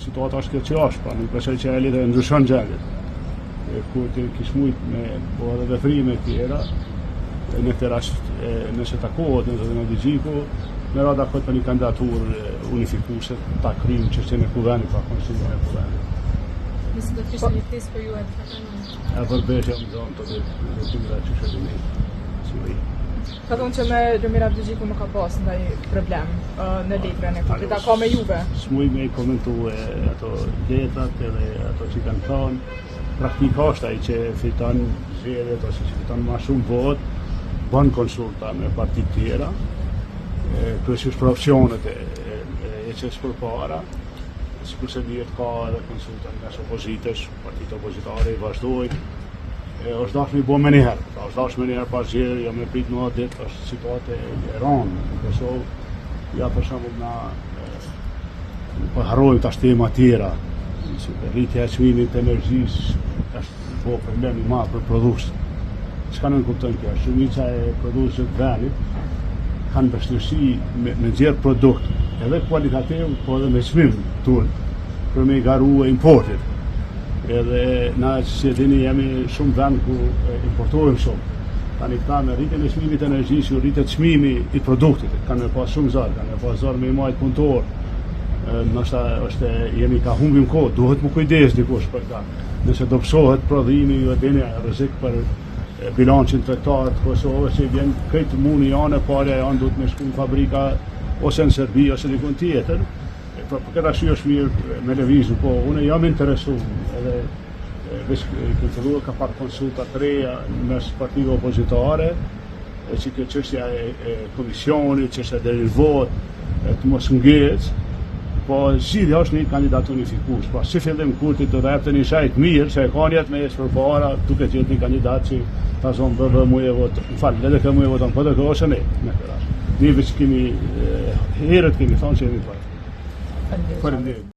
situata është kjo që është, pra nuk është që e lidhe ndryshon gjendit. Kur të kish mujt me po edhe vefrime tjera, në këtë rast nëse takohet në zonë Digjiku, me rada këtë për një kandidaturë unifikuese ta kryejmë çështjen e kuvendit, pra konsultimin e kuvendit. Nëse do të kishte një ftesë për ju e të kanonit. E përbeshja më zonë të vetimra që shëllimi. Ka thonë që me Lumira Digjiku nuk ka pas ndonjë problem në letrën e fundit, ka me juve. S'muj me i komentu ato letrat edhe ato që kanë thonë. Praktika është ai që fiton zgjedhjet ose që fiton më shumë votë, bën konsulta me parti tjera, kryesisht për opsionet e që përpara, sikur se dihet ka edhe konsulta nga opozitës, partitë opozitare i vazhdojnë. Është dashur i bë më njëherë, është dashur më njëherë pas zgjedhjeve, jo më prit në ditë, është situatë e rëndë në Kosovë. Ja për shembull na po harrojmë tash tema tjera, si rritja e çmimit të energjisë është po problem i madh për produktët. Çka nuk kupton kjo? Shumica e produktëve të vendit kanë vështirësi me nxjerr produkt, edhe kualitativ, po edhe me çmim turp për me garuar importit. Edhe na që dini jemi shumë vend ku importojmë shumë. Tani këta me rritjen e çmimit të energjisë, rritet çmimi i produktit, kanë pas shumë zor, kanë pas zor me marrë punëtor. Nështë është jemi ka humbim kohë, duhet më kujdes dikush për ta. Nëse do psohet prodhimi, ju e dini rrezik për bilancin tregtar të Kosovës që vjen këtë muni janë parë janë duhet me shku në fabrika ose në Serbi ose diku tjetër. Për këtë arsye është mirë me lëvizje, po unë jam interesuar edhe veç këtu ka pak konsulta të reja mes partive opozitare, që kjo çështja e komisionit, çështja deri në votë të mos ngjehet. Po zgjidhja është një kandidat unifikues. Pra si fillim kurti do të jepte një shajt mirë, se e kanë jetë me përpara, duke qenë një kandidat që ta zonë bëvë mu e votë. Në falë, edhe këmu e voton, po dhe ose ne, me këtë rast. Ne veç kemi, herët kemi thonë që jemi parë. Faleminderit.